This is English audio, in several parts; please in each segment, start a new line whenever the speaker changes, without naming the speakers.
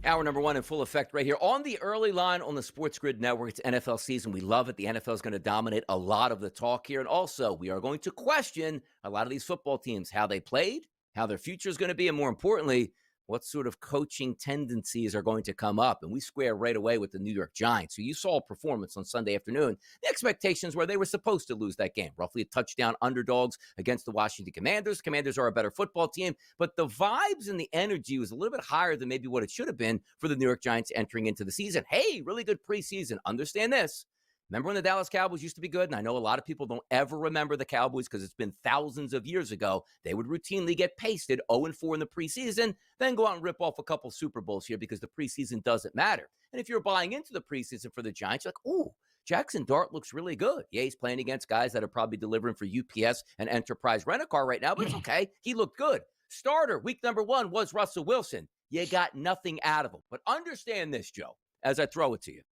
Hour number one in full effect right here on the early line on the SportsGrid Network. It's NFL season. We love it. The NFL is going to dominate a lot of the talk here. And also, we are going to question a lot of these football teams, how they played, how their future is going to be, and more importantly, what sort of coaching tendencies are going to come up. And we square right away with the New York Giants, who you saw a performance on Sunday afternoon. The expectations were they were supposed to lose that game, roughly a touchdown underdogs against the Washington Commanders. Commanders are a better football team, but the vibes and the energy was a little bit higher than maybe what it should have been for the New York Giants entering into the season. Hey, really good preseason. Understand this. Remember when the Dallas Cowboys used to be good? And I know a lot of people don't ever remember the Cowboys because it's been thousands of years ago. They would routinely get pasted 0-4 in the preseason, then go out and rip off a couple Super Bowls here because the preseason doesn't matter. And if you're buying into the preseason for the Giants, you're like, ooh, Jackson Dart looks really good. Yeah, he's playing against guys that are probably delivering for UPS and Enterprise Rent-A-Car right now, but it's okay. He looked good. Starter, week number one, was Russell Wilson. You got nothing out of him. But understand this, Joe, as I throw it to you.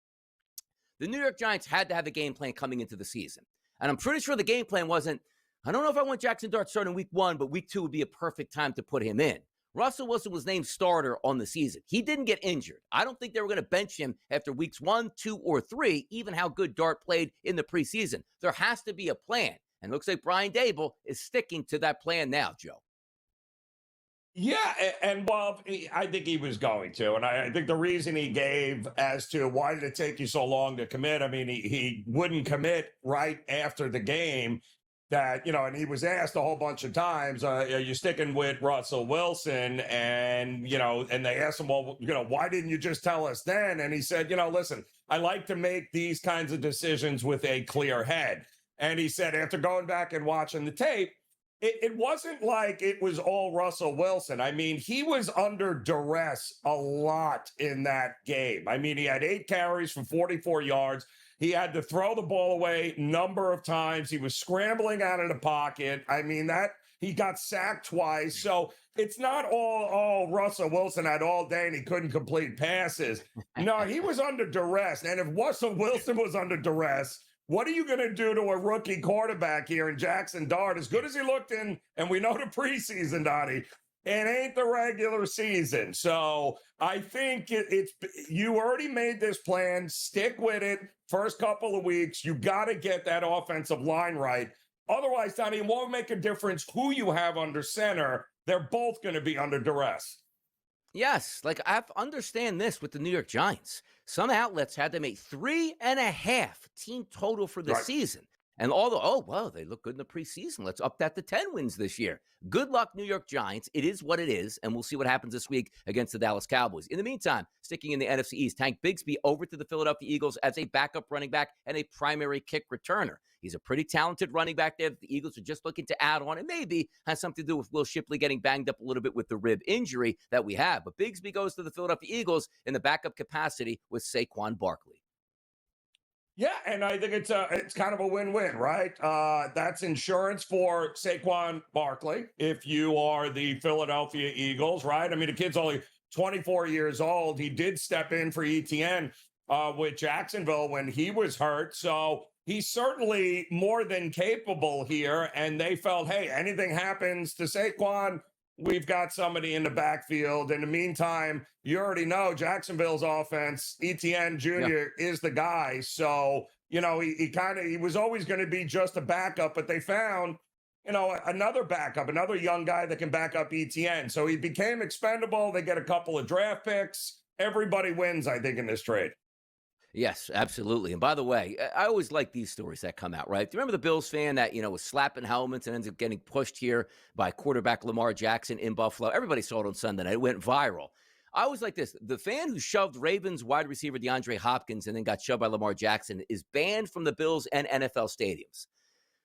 The New York Giants had to have a game plan coming into the season. And I'm pretty sure the game plan wasn't, I don't know if I want Jackson Dart starting week one, but week two would be a perfect time to put him in. Russell Wilson was named starter on the season. He didn't get injured. I don't think they were going to bench him after weeks 1, 2, or 3, even how good Dart played in the preseason. There has to be a plan. And it looks like Brian Dable is sticking to that plan now, Joe.
Yeah, and well, I think he was going to. And I think the reason he gave as to why did it take you so long to commit, I mean, he wouldn't commit right after the game that, and he was asked a whole bunch of times, are you sticking with Russell Wilson? And, and they asked him, well, why didn't you just tell us then? And he said, listen, I like to make these kinds of decisions with a clear head. And he said, after going back and watching the tape, it wasn't like it was all Russell Wilson. I mean, he was under duress a lot in that game. I mean, he had 8 carries for 44 yards. He had to throw the ball away a number of times. He was scrambling out of the pocket. I mean, he got sacked twice. So it's not all Russell Wilson had all day and he couldn't complete passes. No, he was under duress. And if Russell Wilson was under duress, what are you going to do to a rookie quarterback here in Jackson Dart? As good as he looked in, and we know the preseason, Donnie, it ain't the regular season. So I think it's you already made this plan. Stick with it. First couple of weeks, you got to get that offensive line right. Otherwise, Donnie, it won't make a difference who you have under center. They're both going to be under duress.
Yes, I understand this with the New York Giants. Some outlets had them at 3.5 team total for the season. And they look good in the preseason. Let's up that to 10 wins this year. Good luck, New York Giants. It is what it is, and we'll see what happens this week against the Dallas Cowboys. In the meantime, sticking in the NFC East, Tank Bigsby over to the Philadelphia Eagles as a backup running back and a primary kick returner. He's a pretty talented running back there that the Eagles are just looking to add on, and maybe has something to do with Will Shipley getting banged up a little bit with the rib injury that we have. But Bigsby goes to the Philadelphia Eagles in the backup capacity with Saquon Barkley.
Yeah, and I think it's kind of a win-win, right? That's insurance for Saquon Barkley if you are the Philadelphia Eagles, right? I mean, the kid's only 24 years old. He did step in for ETN with Jacksonville when he was hurt. So he's certainly more than capable here. And they felt, hey, anything happens to Saquon, we've got somebody in the backfield. In the meantime, you already know Jacksonville's offense, ETN Jr. is the guy. So, he was always going to be just a backup, but they found, another backup, another young guy that can back up ETN. So he became expendable. They get a couple of draft picks. Everybody wins, I think, in this trade.
Yes, absolutely. And by the way, I always like these stories that come out, right? Do you remember the Bills fan that, was slapping helmets and ends up getting pushed here by quarterback Lamar Jackson in Buffalo? Everybody saw it on Sunday night. It went viral. I always like this. The fan who shoved Ravens wide receiver DeAndre Hopkins and then got shoved by Lamar Jackson is banned from the Bills and NFL stadiums.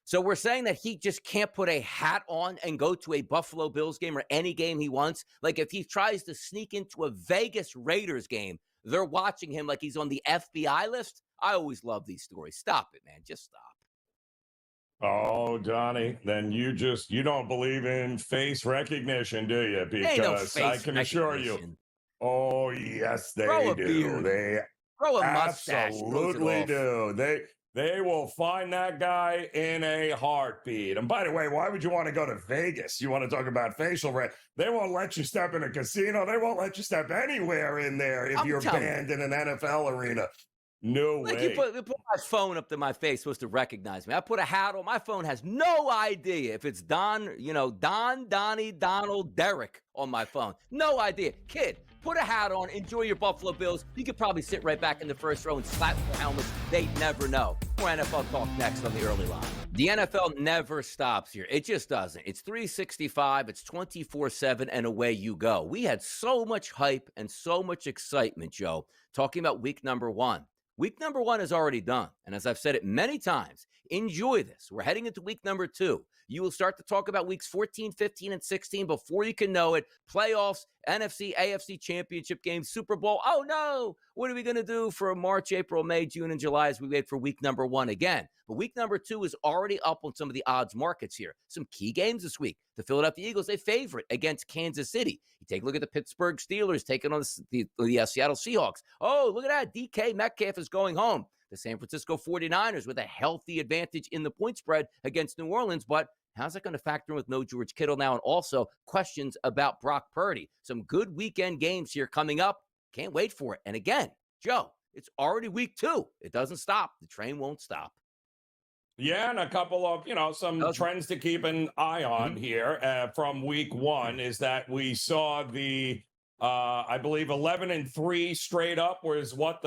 So we're saying that he just can't put a hat on and go to a Buffalo Bills game or any game he wants. Like if he tries to sneak into a Vegas Raiders game, they're watching him like he's on the FBI list. I always love these stories. Stop it, man. Just stop.
Oh, Johnny, then you don't believe in face recognition, do you? Because I can assure you. Oh, yes, they do. They
Grow a mustache.
absolutely do. They will find that guy in a heartbeat. And by the way, why would you want to go to Vegas? You want to talk about facial rent? They won't let you step in a casino. They won't let you step anywhere in there if
I'm
you're
telling you.
banned in an NFL arena. No
Like
way.
you put my phone up to my face, supposed to recognize me. I put a hat on. My phone has no idea if it's Don, Don, Donnie, Donald, Derek on my phone. No idea. Kid, put a hat on. Enjoy your Buffalo Bills. You could probably sit right back in the first row and slap their helmets. They never know. More NFL talk next on the early line. The NFL never stops here. It just doesn't. It's 365. It's 24/7, and away you go. We had so much hype and so much excitement, Joe, talking about week number 1. Week number 1 is already done. And as I've said it many times, enjoy this. We're heading into week number 2. You will start to talk about weeks 14, 15, and 16 before you can know it. Playoffs, NFC, AFC championship games, Super Bowl. Oh no, what are we going to do for March, April, May, June, and July as we wait for week number 1 again? But week number 2 is already up on some of the odds markets here. Some key games this week. The Philadelphia Eagles, a favorite against Kansas City. You take a look at the Pittsburgh Steelers taking on the Seattle Seahawks. Oh, look at that. DK Metcalf is going home. The San Francisco 49ers with a healthy advantage in the point spread against New Orleans, but how's that going to factor in with no George Kittle now? And also questions about Brock Purdy. Some good weekend games here coming up. Can't wait for it. And again, Joe, it's already week 2. It doesn't stop. The train won't stop.
Yeah, and a couple of, some trends to keep an eye on here from week 1 is that we saw the, I believe 11-3 straight up was what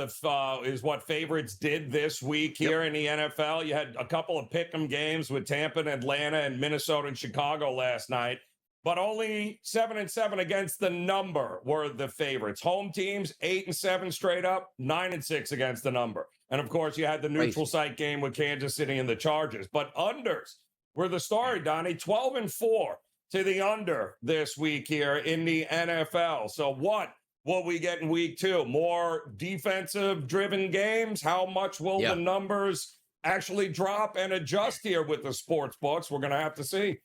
is what favorites did this week here in the NFL. You had a couple of pick'em games with Tampa and Atlanta and Minnesota and Chicago last night, but only 7-7 against the number were the favorites. Home teams 8-7 straight up, 9-6 against the number. And of course, you had the neutral site game with Kansas City and the Chargers. But unders were the story, Donnie. 12-4 to the under this week here in the NFL. So what will we get in week 2? More defensive-driven games? How much will the numbers actually drop and adjust here with the sports books? We're going to have to see.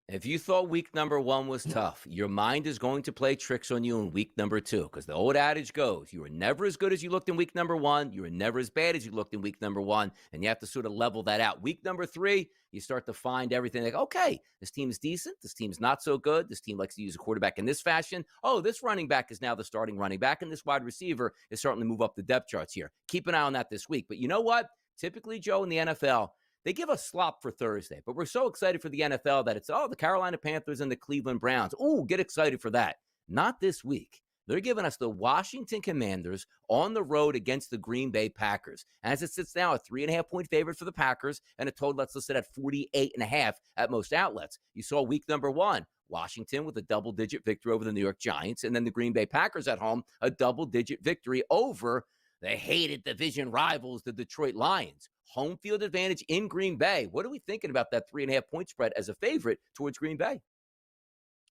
If you thought week number 1 was tough, your mind is going to play tricks on you in week number 2, because the old adage goes, you were never as good as you looked in week number 1. You were never as bad as you looked in week number 1. And you have to sort of level that out. Week number 3, you start to find everything like, okay, this team is decent. This team's not so good. This team likes to use a quarterback in this fashion. Oh, this running back is now the starting running back, and this wide receiver is starting to move up the depth charts here. Keep an eye on that this week. But you know what? Typically, Joe, in the NFL, they give us slop for Thursday, but we're so excited for the NFL that it's, the Carolina Panthers and the Cleveland Browns. Oh, get excited for that. Not this week. They're giving us the Washington Commanders on the road against the Green Bay Packers. As it sits now, a 3.5-point favorite for the Packers, and a total that's listed at 48.5 at most outlets. You saw week number 1, Washington with a double-digit victory over the New York Giants, and then the Green Bay Packers at home, a double-digit victory over the hated division rivals, the Detroit Lions. Home field advantage in Green Bay. What are we thinking about that 3.5-point spread as a favorite towards Green Bay?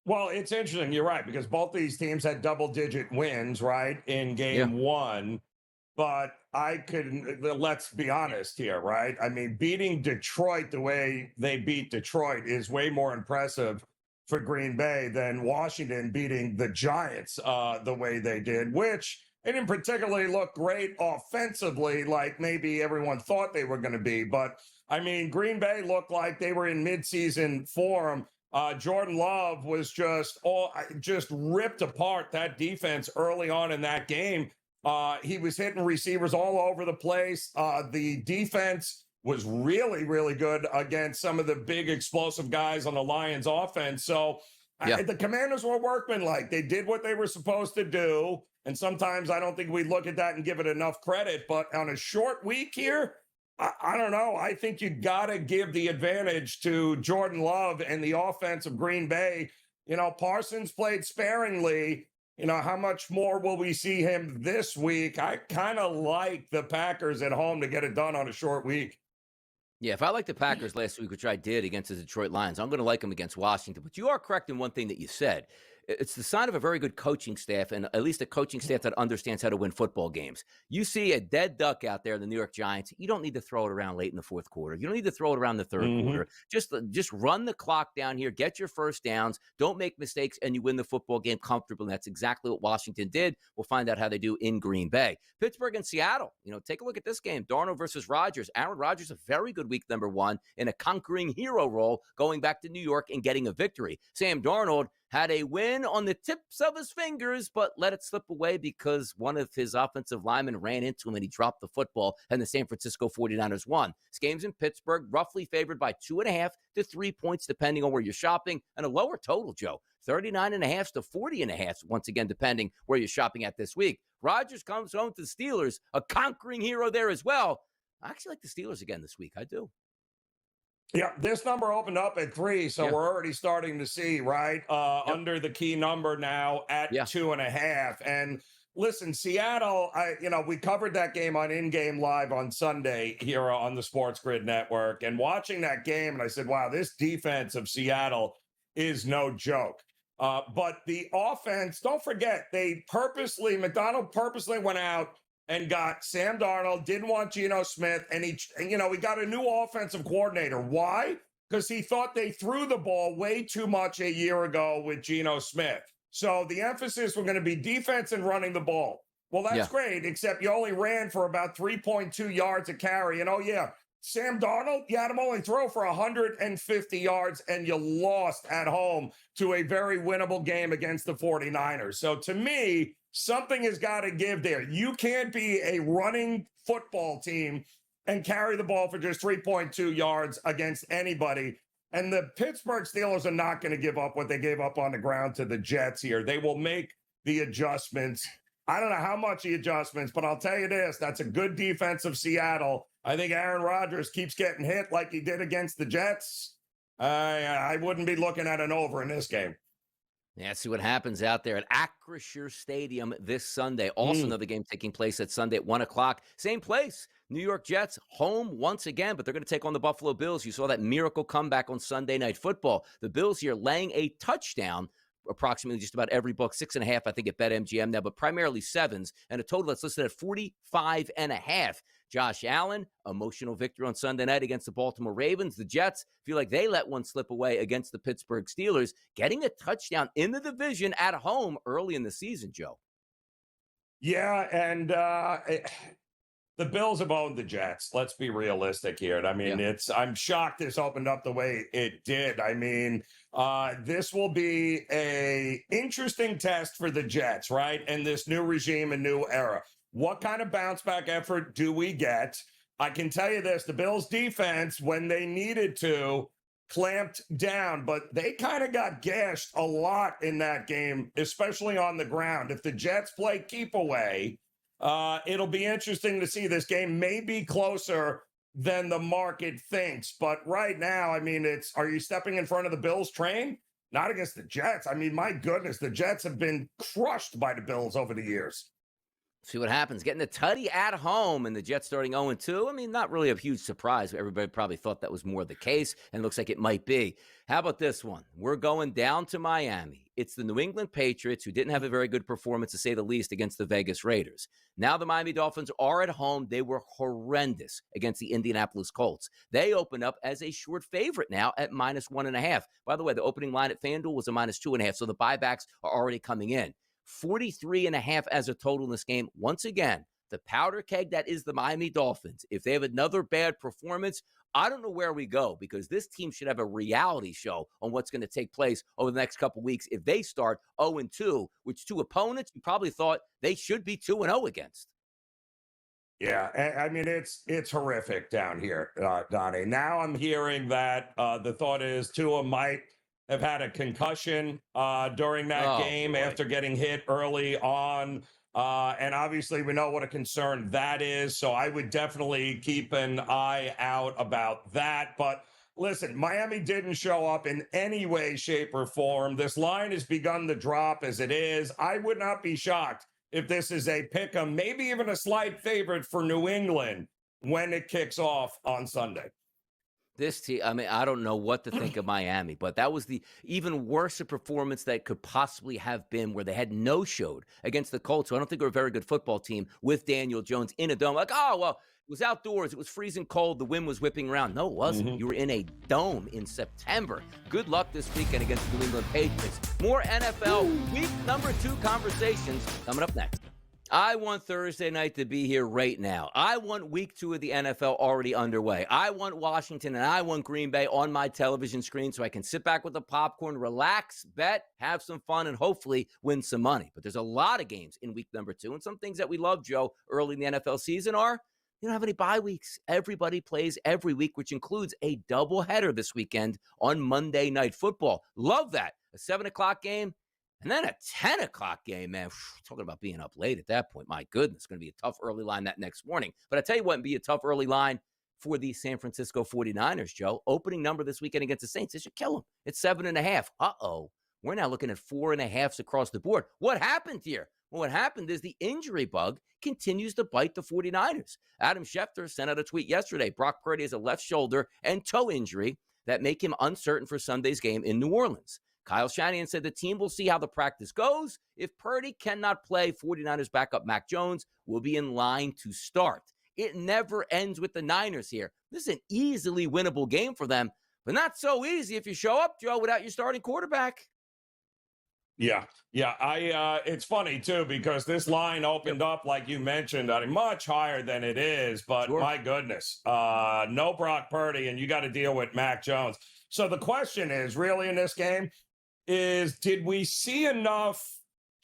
Well, it's interesting. You're right, because both these teams had double-digit wins, right, in game 1. But let's be honest here, right? I mean, beating Detroit the way they beat Detroit is way more impressive for Green Bay than Washington beating the Giants the way they did, which they didn't particularly look great offensively like maybe everyone thought they were going to be. But, I mean, Green Bay looked like they were in midseason form. Jordan Love was just ripped apart that defense early on in that game. He was hitting receivers all over the place. The defense was really, really good against some of the big explosive guys on the Lions offense. So the Commanders were workmanlike. They did what they were supposed to do. And sometimes I don't think we look at that and give it enough credit. But on a short week here, I don't know. I think you got to give the advantage to Jordan Love and the offense of Green Bay. Parsons played sparingly. How much more will we see him this week? I kind of like the Packers at home to get it done on a short week.
Yeah, if I like the Packers last week, which I did against the Detroit Lions, I'm going to like them against Washington. But you are correct in one thing that you said. It's the sign of a very good coaching staff, and at least a coaching staff that understands how to win football games. You see a dead duck out there in the New York Giants, you don't need to throw it around late in the fourth quarter. You don't need to throw it around the third
Hmm.
quarter. Just run the clock down here, get your first downs, don't make mistakes, and you win the football game comfortably. And that's exactly what Washington did. We'll find out how they do in Green Bay. Pittsburgh and Seattle, take a look at this game. Darnold versus Rodgers. Aaron Rodgers, a very good week number one in a conquering hero role, going back to New York and getting a victory. Sam Darnold had a win on the tips of his fingers, but let it slip away because one of his offensive linemen ran into him and he dropped the football, and the San Francisco 49ers won. This game's in Pittsburgh, roughly favored by 2.5 to 3 points, depending on where you're shopping, and a lower total, Joe. 39.5 to 40.5, once again, depending where you're shopping at this week. Rodgers comes home to the Steelers, a conquering hero there as well. I actually like the Steelers again this week. I do.
Yeah, this number opened up at 3, so
Yeah.
we're already starting to see, right?
Yep.
Under the key number now at
Yeah.
2.5. And listen, Seattle, we covered that game on In-Game Live on Sunday here on the SportsGrid Network. And watching that game, and I said, wow, this defense of Seattle is no joke. But the offense, don't forget, McDonald purposely went out and got Sam Darnold, didn't want Geno Smith, and he got a new offensive coordinator. Why? Because he thought they threw the ball way too much a year ago with Geno Smith. So the emphasis was going to be defense and running the ball. Well, that's great, except you only ran for about 3.2 yards a carry. And Sam Darnold, you had him only throw for 150 yards, and you lost at home to a very winnable game against the 49ers. So to me, something has got to give there. You can't be a running football team and carry the ball for just 3.2 yards against anybody. And the Pittsburgh Steelers are not going to give up what they gave up on the ground to the Jets here. They will make the adjustments. I don't know how much the adjustments, but I'll tell you this, that's a good defense of Seattle. I think Aaron Rodgers keeps getting hit like he did against the Jets. I wouldn't be looking at an over in this game.
Yeah, see what happens out there at Acrisure Stadium this Sunday. Also another game taking place at Sunday at 1 o'clock. Same place. New York Jets home once again, but they're going to take on the Buffalo Bills. You saw that miracle comeback on Sunday Night Football. The Bills here laying a touchdown, approximately just about every book, 6.5, I think, at BetMGM now, but primarily 7s, and a total that's listed at 45.5. Josh Allen, emotional victory on Sunday night against the Baltimore Ravens. The Jets feel like they let one slip away against the Pittsburgh Steelers, getting a touchdown in the division at home early in the season, Joe.
Yeah, and the Bills have owned the Jets. Let's be realistic here. And I mean, I'm shocked this opened up the way it did. I mean, this will be a interesting test for the Jets, right? And this new regime and new era. What kind of bounce back effort do we get? I can tell you this, the Bills defense, when they needed to, clamped down, but they kind of got gashed a lot in that game, especially on the ground. If the Jets play keep away, it'll be interesting to see. This game may be closer than the market thinks. But right now, I mean, are you stepping in front of the Bills train? Not against the Jets. I mean, my goodness, the Jets have been crushed by the Bills over the years.
See what happens. Getting the tutty at home and the Jets starting 0-2. I mean, not really a huge surprise. Everybody probably thought that was more the case, and it looks like it might be. How about this one? We're going down to Miami. It's the New England Patriots, who didn't have a very good performance, to say the least, against the Vegas Raiders. Now the Miami Dolphins are at home. They were horrendous against the Indianapolis Colts. They open up as a short favorite now at -1.5. By the way, the opening line at FanDuel was a -2.5, so the buybacks are already coming in. 43.5 as a total in this game. Once again, the powder keg that is the Miami Dolphins. If they have another bad performance, I don't know where we go, because this team should have a reality show on what's going to take place over the next couple weeks if they start 0-2, which two opponents you probably thought they should be 2-0 against.
Yeah, I mean, it's horrific down here, Donnie. Now I'm hearing that the thought is Tua might have had a concussion during that game after getting hit early on. And obviously, we know what a concern that is. So I would definitely keep an eye out about that. But listen, Miami didn't show up in any way, shape, or form. This line has begun to drop as it is. I would not be shocked if this is a pick 'em, maybe even a slight favorite for New England when it kicks off on Sunday.
This team, I mean, I don't know what to think of Miami, but that was the even worse a performance that could possibly have been, where they had no-showed against the Colts, who I don't think are a very good football team, with Daniel Jones in a dome. Like, oh, well, it was outdoors. It was freezing cold. The wind was whipping around. No, it wasn't.
Mhm.
You were in a dome in September. Good luck this weekend against the New England Patriots. More NFL week number 2 conversations coming up next. I want Thursday night to be here right now. I want week 2 of the NFL already underway. I want Washington and I want Green Bay on my television screen so I can sit back with the popcorn, relax, bet, have some fun, and hopefully win some money. But there's a lot of games in week number 2. And some things that we love, Joe, early in the NFL season are you don't have any bye weeks. Everybody plays every week, which includes a doubleheader this weekend on Monday Night Football. Love that. A 7 o'clock game. And then a 10 o'clock game, man, talking about being up late at that point. My goodness, it's going to be a tough early line that next morning. But I tell you what, it'd be a tough early line for the San Francisco 49ers, Joe. Opening number this weekend against the Saints. They should kill them. It's 7.5. Uh-oh. We're now looking at 4.5s across the board. What happened here? Well, what happened is the injury bug continues to bite the 49ers. Adam Schefter sent out a tweet yesterday. Brock Purdy has a left shoulder and toe injury that make him uncertain for Sunday's game in New Orleans. Kyle Shanahan said the team will see how the practice goes. If Purdy cannot play, 49ers backup Mac Jones will be in line to start. It never ends with the Niners here. This is an easily winnable game for them, but not so easy if you show up, Joe, without your starting quarterback.
Yeah. It's funny too, because this line opened up, like you mentioned, much higher than it is, but
Sure.
my goodness, no Brock Purdy, and you got to deal with Mac Jones. So the question is really in this game is, did we see enough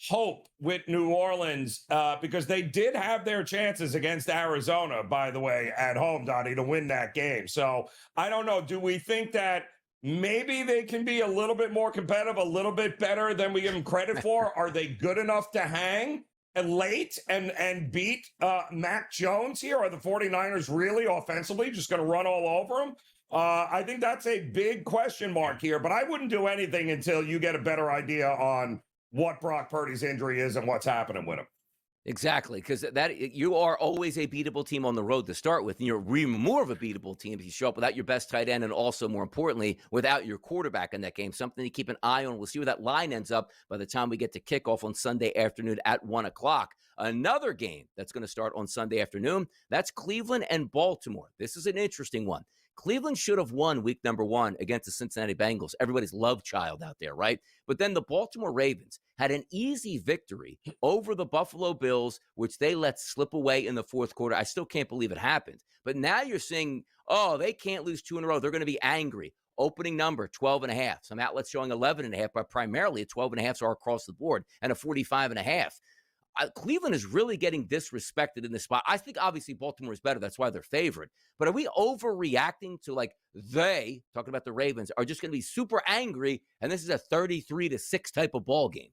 hope with New Orleans? Because they did have their chances against Arizona, by the way, at home, Donnie, to win that game. So I don't know. Do we think that maybe they can be a little bit more competitive, a little bit better than we give them credit for? Are they good enough to hang late and beat Mac Jones here? Are the 49ers really offensively just going to run all over them? I think that's a big question mark here, but I wouldn't do anything until you get a better idea on what Brock Purdy's injury is and what's happening with him.
Exactly, because that you are always a beatable team on the road to start with, and you're even more of a beatable team if you show up without your best tight end and also, more importantly, without your quarterback in that game. Something to keep an eye on. We'll see where that line ends up by the time we get to kickoff on Sunday afternoon at 1 o'clock. Another game that's going to start on Sunday afternoon, that's Cleveland and Baltimore. This is an interesting one. Cleveland should have won week number 1 against the Cincinnati Bengals. Everybody's love child out there, right? But then the Baltimore Ravens had an easy victory over the Buffalo Bills, which they let slip away in the fourth quarter. I still can't believe it happened. But now you're saying, oh, they can't lose 2 in a row. They're going to be angry. Opening number, 12.5. Some outlets showing 11.5, but primarily a 12.5 are across the board, and a 45.5. Cleveland is really getting disrespected in this spot. I think obviously Baltimore is better. That's why they're favored. But are we overreacting to, like, they, talking about the Ravens, are just going to be super angry, and this is a 33-6 type of ball game?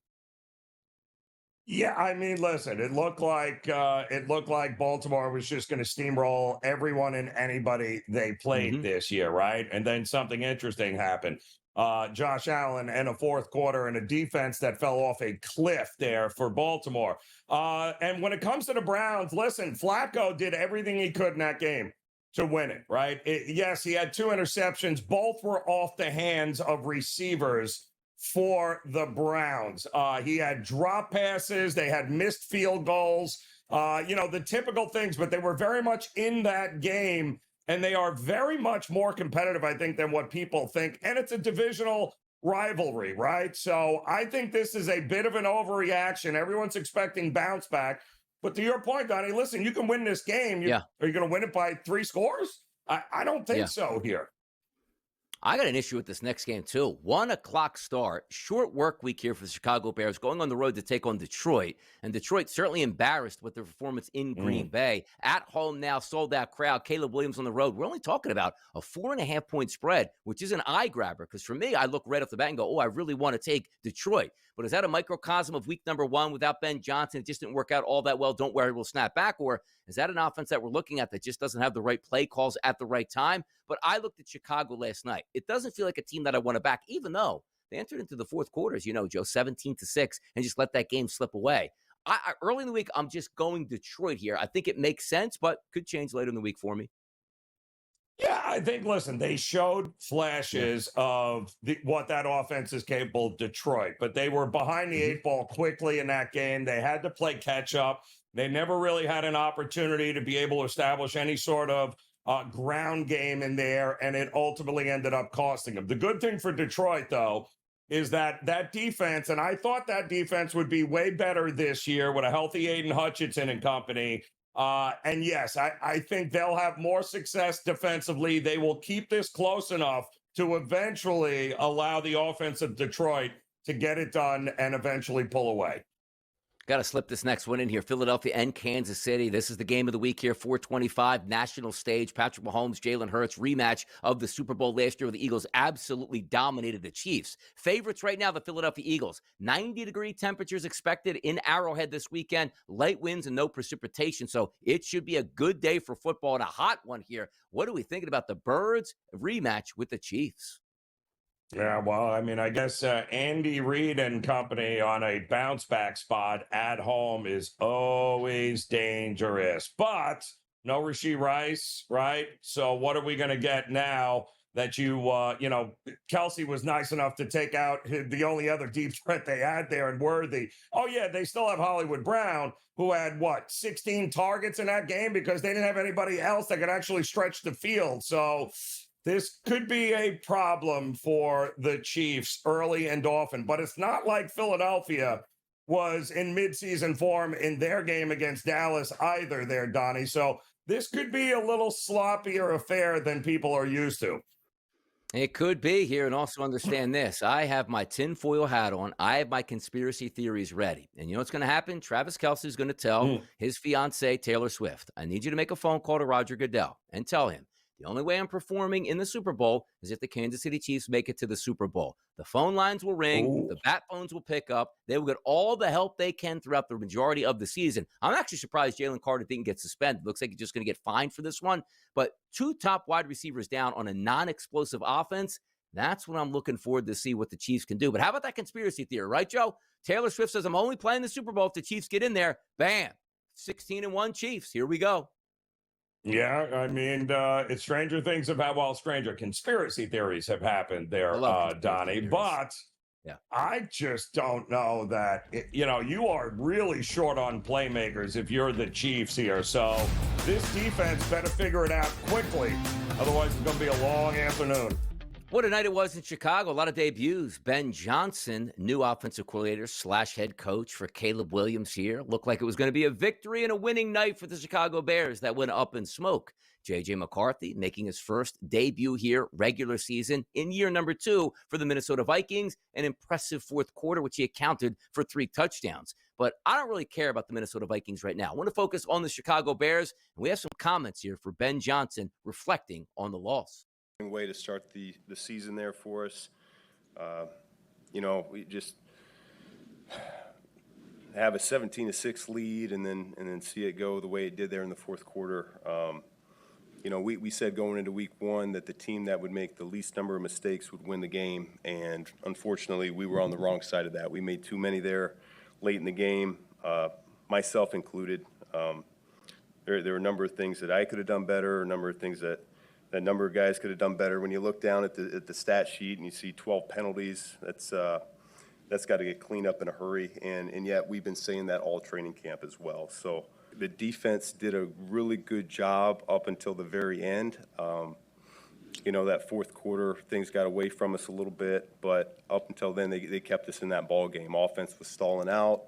Yeah, I mean, listen, it looked like Baltimore was just going to steamroll everyone and anybody they played this year, right? And then something interesting happened. Josh Allen and a fourth quarter and a defense that fell off a cliff there for Baltimore. And when it comes to the Browns, listen, Flacco did everything he could in that game to win it, right? Yes, he had 2 interceptions. Both were off the hands of receivers for the Browns. He had drop passes. They had missed field goals, the typical things, but they were very much in that game. And they are very much more competitive, I think, than what people think. And it's a divisional rivalry, right? So I think this is a bit of an overreaction. Everyone's expecting bounce back. But to your point, Donnie, listen, you can win this game.
Yeah.
Are you going to win it by 3 scores? I don't think so here.
I got an issue with this next game, too. 1 o'clock start, short work week here for the Chicago Bears, going on the road to take on Detroit. And Detroit certainly embarrassed with their performance in Green Bay. At home now, sold out crowd. Caleb Williams on the road. We're only talking about a 4.5-point spread, which is an eye grabber. Because for me, I look right off the bat and go, oh, I really want to take Detroit. But is that a microcosm of week number 1 without Ben Johnson? It just didn't work out all that well. Don't worry, we'll snap back. Or is that an offense that we're looking at that just doesn't have the right play calls at the right time? But I looked at Chicago last night. It doesn't feel like a team that I want to back, even though they entered into the fourth quarter, as you know, Joe, 17-6, and just let that game slip away. Early in the week, I'm just going Detroit here. I think it makes sense, but could change later in the week for me.
Yeah, I think, listen, they showed
Yeah.
flashes of what that offense is capable of Detroit, but they were behind the
Hmm.
eight ball quickly in that game. They had to play catch up. They never really had an opportunity to be able to establish any sort of ground game in there, and it ultimately ended up costing them. The good thing for Detroit, though, is that defense, and I thought that defense would be way better this year with a healthy Aiden Hutchinson and company. And yes, I think they'll have more success defensively. They will keep this close enough to eventually allow the offense of Detroit to get it done and eventually pull away.
Got to slip this next one in here. Philadelphia and Kansas City. This is the game of the week here. 425 national stage. Patrick Mahomes, Jalen Hurts, rematch of the Super Bowl last year where the Eagles absolutely dominated the Chiefs. Favorites right now, the Philadelphia Eagles. 90-degree temperatures expected in Arrowhead this weekend. Light winds and no precipitation. So it should be a good day for football and a hot one here. What are we thinking about the Birds rematch with the Chiefs?
Yeah, well, I mean, I guess Andy Reid and company on a bounce back spot at home is always dangerous. But no Rasheed Rice, right? So what are we going to get now that Kelsey was nice enough to take out the only other deep threat they had there and Worthy. Oh, yeah, they still have Hollywood Brown, who had 16 targets in that game because they didn't have anybody else that could actually stretch the field. So this could be a problem for the Chiefs early and often, but it's not like Philadelphia was in midseason form in their game against Dallas either there, Donnie. So this could be a little sloppier affair than people are used to.
It could be here, and also understand this. I have my tinfoil hat on. I have my conspiracy theories ready. And you know what's going to happen? Travis Kelce is going to tell
Mm.
his fiancee, Taylor Swift, I need you to make a phone call to Roger Goodell and tell him the only way I'm performing in the Super Bowl is if the Kansas City Chiefs make it to the Super Bowl. The phone lines will ring,
Ooh.
the bat phones will pick up. They will get all the help they can throughout the majority of the season. I'm actually surprised Jalen Carter didn't get suspended. Looks like he's just going to get fined for this one. But two top wide receivers down on a non-explosive offense, that's what I'm looking forward to see what the Chiefs can do. But how about that conspiracy theory, right, Joe? Taylor Swift says, I'm only playing the Super Bowl if the Chiefs get in there. Bam. 16-1 Chiefs. Here we go.
Yeah, I mean, it's stranger things have happened. Well, stranger conspiracy theories have happened
I
there,
love conspiracy
Donnie.
theories.
But
Yeah.
I just don't know that, you are really short on playmakers if you're the Chiefs here. So this defense better figure it out quickly. Otherwise, it's going to be a long afternoon.
What a night it was in Chicago. A lot of debuts. Ben Johnson, new offensive coordinator / head coach for Caleb Williams here. Looked like it was going to be a victory and a winning night for the Chicago Bears that went up in smoke. JJ McCarthy making his first debut here, regular season, in year number 2 for the Minnesota Vikings. An impressive fourth quarter, which he accounted for 3 touchdowns. But I don't really care about the Minnesota Vikings right now. I want to focus on the Chicago Bears. And we have some comments here for Ben Johnson reflecting on the loss.
Way to start the season there for us. We just have a 17-6 lead and then see it go the way it did there in the fourth quarter. We said going into week 1 that the team that would make the least number of mistakes would win the game, and unfortunately we were on the wrong side of that. We made too many there late in the game, myself included. There were a number of things that I could have done better, a number of things that a number of guys could have done better. When you look down at the stat sheet and you see 12 penalties, that's got to get cleaned up in a hurry. And yet we've been saying that all training camp as well. So the defense did a really good job up until the very end. That fourth quarter, things got away from us a little bit, but up until then, they kept us in that ball game. Offense was stalling out.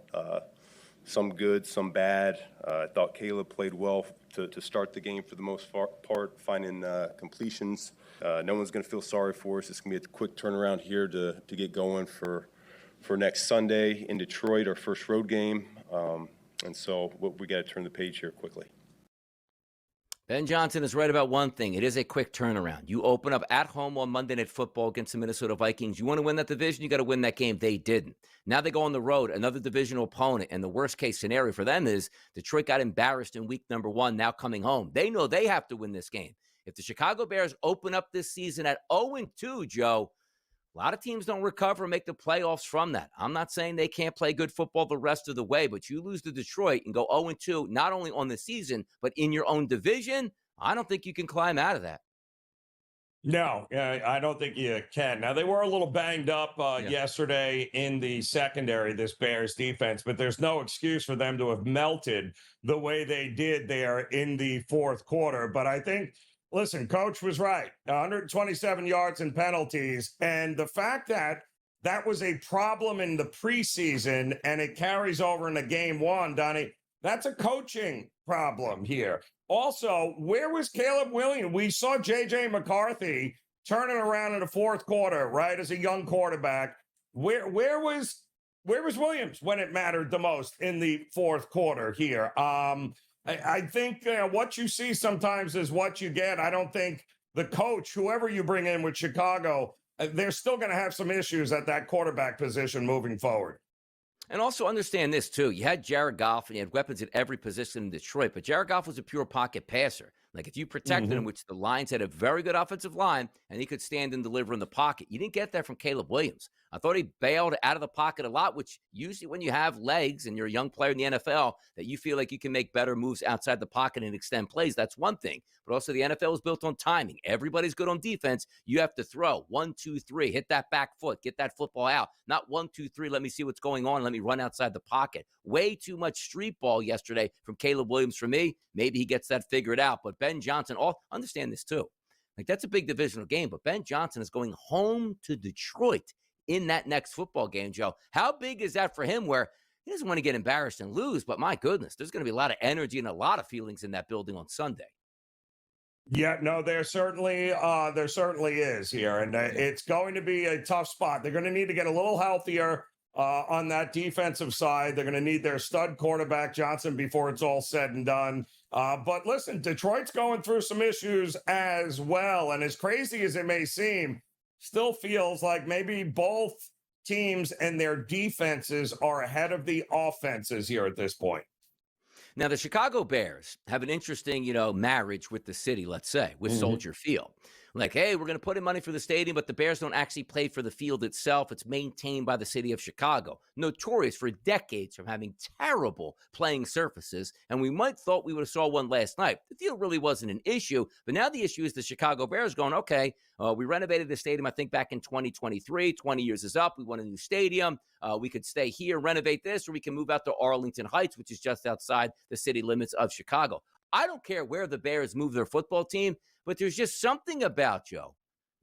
Some good, some bad. I thought Caleb played well to start the game for the most part, finding completions. No one's going to feel sorry for us. It's going to be a quick turnaround here to get going for next Sunday in Detroit, our first road game. And so we got to turn the page here quickly.
Ben Johnson is right about one thing. It is a quick turnaround. You open up at home on Monday Night Football against the Minnesota Vikings. You want to win that division, you got to win that game. They didn't. Now they go on the road, another divisional opponent, and the worst-case scenario for them is Detroit got embarrassed in week number 1, now coming home. They know they have to win this game. If the Chicago Bears open up this season at 0-2, Joe, a lot of teams don't recover and make the playoffs from that. I'm not saying they can't play good football the rest of the way, but you lose to Detroit and go 0-2, not only on the season, but in your own division, I don't think you can climb out of that.
No, I don't think you can. Now, they were a little banged up
Yeah.
yesterday in the secondary, this Bears defense, but there's no excuse for them to have melted the way they did there in the fourth quarter. But I think, listen, Coach was right. 127 yards and penalties. And the fact that that was a problem in the preseason and it carries over into game one, Donnie, that's a coaching problem here. Also, where was Caleb Williams? We saw JJ McCarthy turning around in the fourth quarter, right, as a young quarterback. Where was Williams when it mattered the most in the fourth quarter here? I think what you see sometimes is what you get. I don't think the coach, whoever you bring in with Chicago, they're still going to have some issues at that quarterback position moving forward.
And also understand this, too. You had Jared Goff, and you had weapons at every position in Detroit, but Jared Goff was a pure pocket passer. Like, if you protected him, which the Lions had a very good offensive line, and he could stand and deliver in the pocket. You didn't get that from Caleb Williams. I thought he bailed out of the pocket a lot, which usually when you have legs and you're a young player in the NFL, that you feel like you can make better moves outside the pocket and extend plays. That's one thing. But also the NFL is built on timing. Everybody's good on defense. You have to throw 1, 2, 3, hit that back foot, get that football out. Not 1, 2, 3, let me see what's going on. Let me run outside the pocket. Way too much street ball yesterday from Caleb Williams for me. Maybe he gets that figured out. But Ben Johnson, understand this too. Like, that's a big divisional game, but Ben Johnson is going home to Detroit in that next football game, Joe. How big is that for him, where he doesn't want to get embarrassed and lose, but my goodness, there's going to be a lot of energy and a lot of feelings in that building on Sunday.
Yeah, no, there certainly is here, and it's going to be a tough spot. They're going to need to get a little healthier on that defensive side. They're going to need their stud quarterback Johnson before it's all said and done. But listen, Detroit's going through some issues as well, and as crazy as it may seem, still feels like maybe both teams and their defenses are ahead of the offenses here at this point.
Now, the Chicago Bears have an interesting, marriage with the city, let's say, with Soldier Field. Like, hey, we're going to put in money for the stadium, but the Bears don't actually play for the field itself. It's maintained by the city of Chicago, notorious for decades from having terrible playing surfaces. And we might thought we would have saw one last night. The field really wasn't an issue, but now the issue is the Chicago Bears going, okay, we renovated the stadium, I think, back in 2023. 20 years is up. We want a new stadium. We could stay here, renovate this, or we can move out to Arlington Heights, which is just outside the city limits of Chicago. I don't care where the Bears move their football team, but there's just something about, Joe,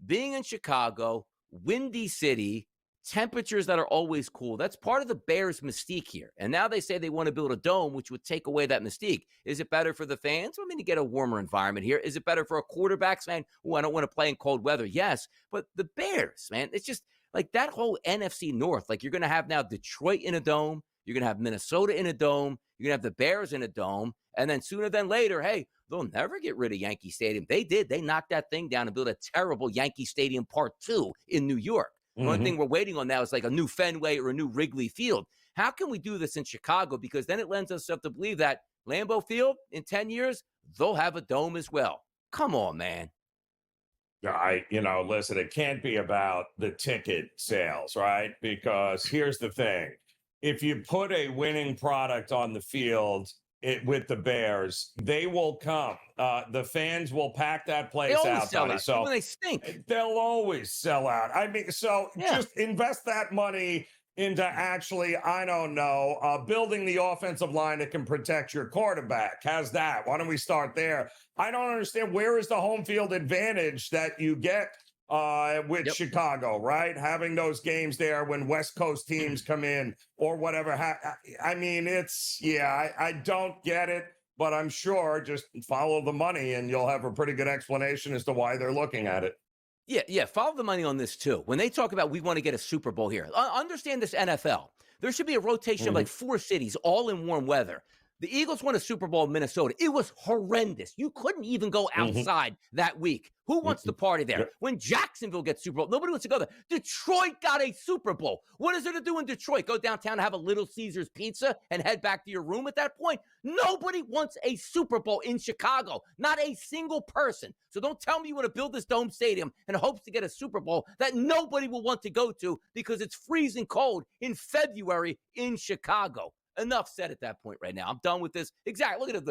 being in Chicago, windy city, temperatures that are always cool. That's part of the Bears' mystique here. And now they say they want to build a dome, which would take away that mystique. Is it better for the fans? I mean, to get a warmer environment here. Is it better for a quarterback saying, I don't want to play in cold weather? Yes. But the Bears, man, it's just like that whole NFC North. Like, you're going to have now Detroit in a dome. You're going to have Minnesota in a dome. You're going to have the Bears in a dome. And then sooner than later, hey, they'll never get rid of Yankee Stadium. They did. They knocked that thing down and built a terrible Yankee Stadium Part 2 in New York. The only thing we're waiting on now is like a new Fenway or a new Wrigley Field. How can we do this in Chicago? Because then it lends us up to believe that Lambeau Field in 10 years, they'll have a dome as well. Come on, man.
Listen, it can't be about the ticket sales, right? Because here's the thing. If you put a winning product on the field with the Bears, they will come. The fans will pack that place out.
So when they stink,
they'll always sell out. I mean, just invest that money into actually, I don't know, building the offensive line that can protect your quarterback. How's that? Why don't we start there? I don't understand. Where is the home field advantage that you get with Chicago, right? Having those games there when West Coast teams come in or whatever. I mean, I don't get it, but I'm sure just follow the money and you'll have a pretty good explanation as to why they're looking at it.
Yeah. Follow the money on this, too. When they talk about we want to get a Super Bowl here, understand this NFL. There should be a rotation of like 4 cities, all in warm weather. The Eagles won a Super Bowl in Minnesota. It was horrendous. You couldn't even go outside that week. Who wants to party there? When Jacksonville gets Super Bowl, nobody wants to go there. Detroit got a Super Bowl. What is there to do in Detroit? Go downtown and have a Little Caesars pizza and head back to your room at that point? Nobody wants a Super Bowl in Chicago. Not a single person. So don't tell me you want to build this dome stadium in hopes to get a Super Bowl that nobody will want to go to because it's freezing cold in February in Chicago. Enough said at that point right now. I'm done with this. Exactly. Look at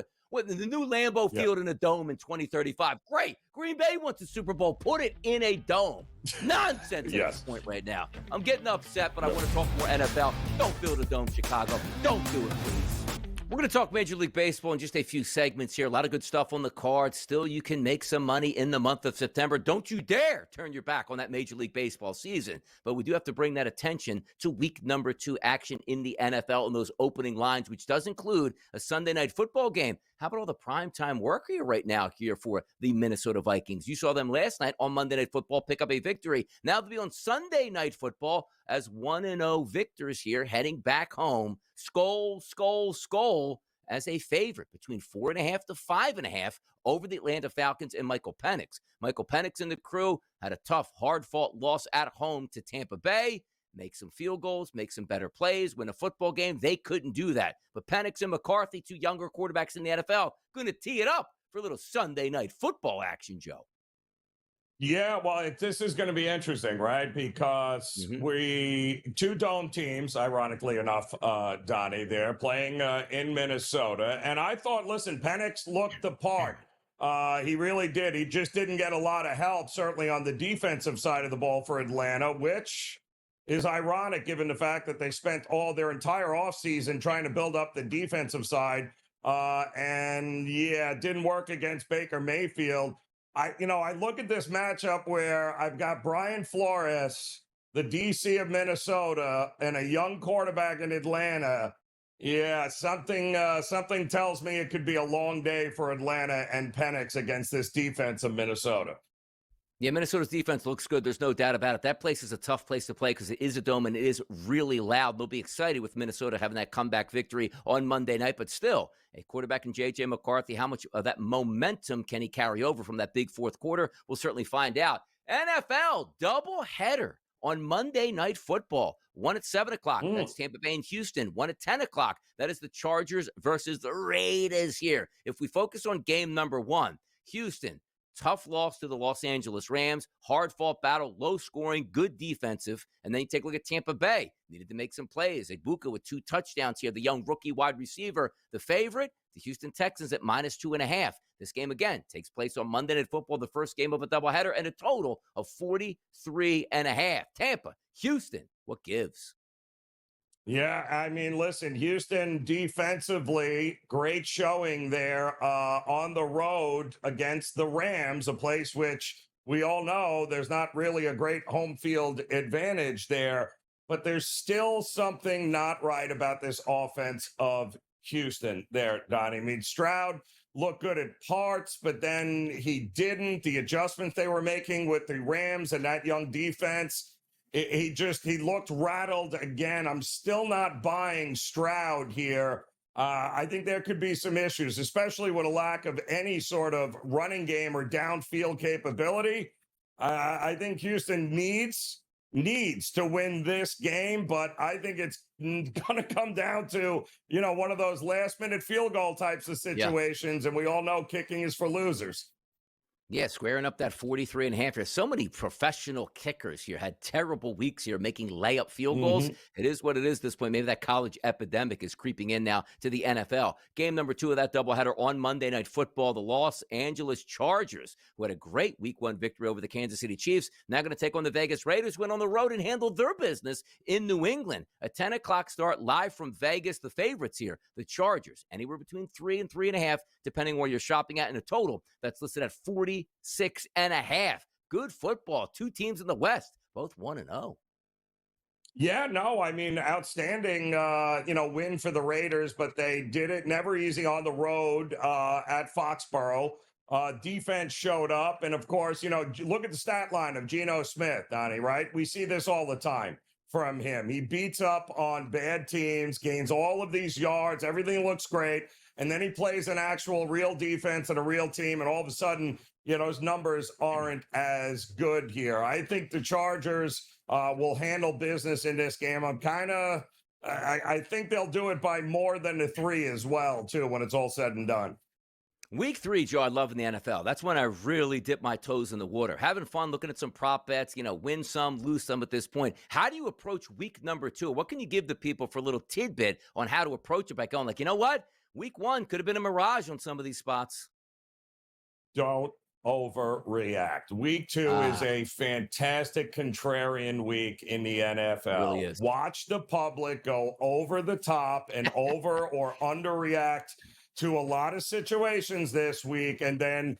the new Lambeau Field in a dome in 2035. Great. Green Bay wants the Super Bowl. Put it in a dome. Nonsense at this point right now. I'm getting upset, but I want to talk more NFL. Don't build a dome, Chicago. Don't do it, please. We're going to talk Major League Baseball in just a few segments here. A lot of good stuff on the card. Still, you can make some money in the month of September. Don't you dare turn your back on that Major League Baseball season. But we do have to bring that attention to week number 2 action in the NFL and those opening lines, which does include a Sunday night football game. How about all the primetime work here right now here for the Minnesota Vikings? You saw them last night on Monday Night Football pick up a victory. Now they'll be on Sunday Night Football as 1-0 victors here heading back home. Skol as a favorite between 4.5 to 5.5 over the Atlanta Falcons and Michael Penix. Michael Penix and the crew had a tough, hard-fought loss at home to Tampa Bay. Make some field goals, make some better plays, win a football game. They couldn't do that. But Penix and McCarthy, 2 younger quarterbacks in the NFL, going to tee it up for a little Sunday night football action, Joe.
Yeah, well, this is going to be interesting, right? Because two dome teams, ironically enough, Donnie, they're playing in Minnesota. And I thought, listen, Penix looked the part. He really did. He just didn't get a lot of help, certainly on the defensive side of the ball for Atlanta, which is ironic given the fact that they spent all their entire offseason trying to build up the defensive side. And yeah, it didn't work against Baker Mayfield. I look at this matchup where I've got Brian Flores, the DC of Minnesota, and a young quarterback in Atlanta. Yeah, something tells me it could be a long day for Atlanta and Penix against this defense of Minnesota.
Yeah, Minnesota's defense looks good. There's no doubt about it. That place is a tough place to play because it is a dome and it is really loud. They'll be excited with Minnesota having that comeback victory on Monday night. But still, a quarterback in JJ McCarthy, how much of that momentum can he carry over from that big fourth quarter? We'll certainly find out. NFL doubleheader on Monday Night Football. One at 7 o'clock. That's Tampa Bay and Houston. One at 10 o'clock. That is the Chargers versus the Raiders here. If we focus on game number 1, Houston, tough loss to the Los Angeles Rams, hard-fought battle, low-scoring, good defensive. And then you take a look at Tampa Bay. Needed to make some plays. Ibuka with 2 touchdowns here, the young rookie wide receiver. The favorite, the Houston Texans at -2.5. This game, again, takes place on Monday Night Football, the first game of a doubleheader, and a total of 43.5. Tampa, Houston, what gives?
Yeah, I mean, listen, Houston defensively, great showing there on the road against the Rams, a place which we all know there's not really a great home field advantage there, but there's still something not right about this offense of Houston there, Donnie. I mean, Stroud looked good at parts, but then he didn't. The adjustments they were making with the Rams and that young defense, he looked rattled again. I'm still not buying Stroud here. I think there could be some issues, especially with a lack of any sort of running game or downfield capability. I think Houston needs to win this game, but I think it's going to come down to, one of those last minute field goal types of situations. Yeah. And we all know kicking is for losers.
Yeah, squaring up that 43.5. There's so many professional kickers here. Had terrible weeks here making layup field goals. It is what it is at this point. Maybe that college epidemic is creeping in now to the NFL. Game number 2 of that doubleheader on Monday Night Football. The Los Angeles Chargers, who had a great Week 1 victory over the Kansas City Chiefs, now going to take on the Vegas Raiders, went on the road and handled their business in New England. A 10 o'clock start live from Vegas. The favorites here, the Chargers, anywhere between 3 and 3.5, depending where you're shopping at, in a total that's listed at 46.5. Good football. 2 teams in the West, both 1-0.
Yeah, no, I mean, outstanding, win for the Raiders, but they did it never easy on the road at Foxborough. Defense showed up. And of course, look at the stat line of Geno Smith, Donnie, right? We see this all the time from him. He beats up on bad teams, gains all of these yards. Everything looks great. And then he plays an actual real defense and a real team. And all of a sudden, his numbers aren't as good here. I think the Chargers will handle business in this game. I think they'll do it by more than a 3 as well, too, when it's all said and done.
Week 3, Joe, I love in the NFL. That's when I really dip my toes in the water. Having fun, looking at some prop bets, win some, lose some at this point. How do you approach week number 2? What can you give the people for a little tidbit on how to approach it by going like, you know what? Week 1 could have been a mirage on some of these spots.
Don't overreact. Week 2 is a fantastic contrarian week in the NFL.
Really is.
Watch the public go over the top and over or underreact to a lot of situations this week, and then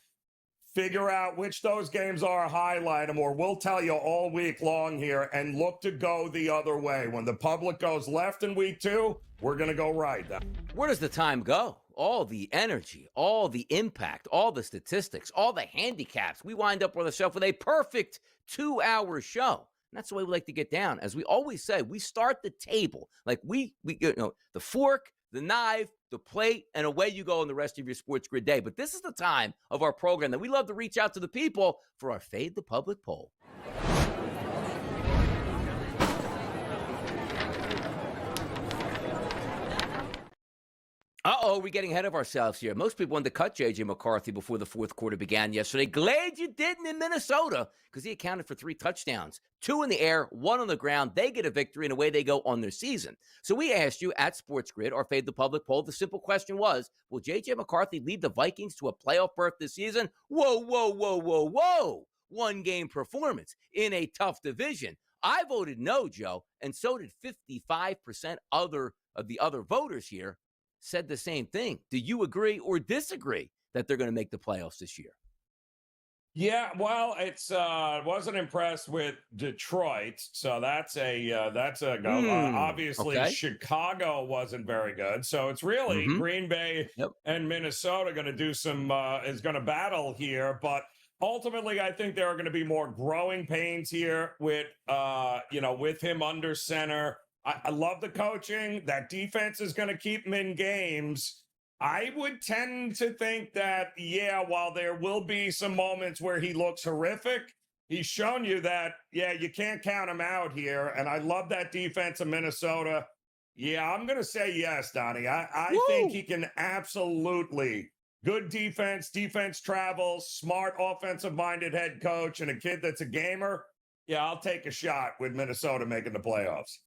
figure out which those games are, highlight them, or we'll tell you all week long here, and look to go the other way. When the public goes left in week 2, we're going to go right.
Where does the time go? All the energy, all the impact, all the statistics, all the handicaps. We wind up on the shelf with a perfect 2-hour show. And that's the way we like to get down. As we always say, we start the table. Like we the fork, the knife, the plate, and away you go in the rest of your Sports Grid day. But this is the time of our program that we love to reach out to the people for our Fade the Public poll. We're getting ahead of ourselves here. Most people wanted to cut JJ McCarthy before the fourth quarter began yesterday. Glad you didn't in Minnesota, because he accounted for 3 touchdowns, 2 in the air, 1 on the ground. They get a victory, and away they go on their season. So we asked you at SportsGrid, our Fade the Public poll. The simple question was, will JJ McCarthy lead the Vikings to a playoff berth this season? Whoa, whoa, whoa, whoa, whoa. 1-game performance in a tough division. I voted no, Joe, and so did 55% of the other voters here. Said the same thing. Do you agree or disagree that they're going to make the playoffs this year?
Yeah, well, it's wasn't impressed with Detroit, so that's a go. Obviously,
okay.
Chicago wasn't very good, so it's really Green Bay and Minnesota going to do some is going to battle here, but ultimately, I think there are going to be more growing pains here with with him under center. I love the coaching. That defense is going to keep him in games. I would tend to think that, while there will be some moments where he looks horrific, he's shown you that, you can't count him out here. And I love that defense of Minnesota. Yeah, I'm going to say yes, Donnie. I think he can absolutely. Good defense travels, smart offensive-minded head coach, and a kid that's a gamer. Yeah, I'll take a shot with Minnesota making the playoffs.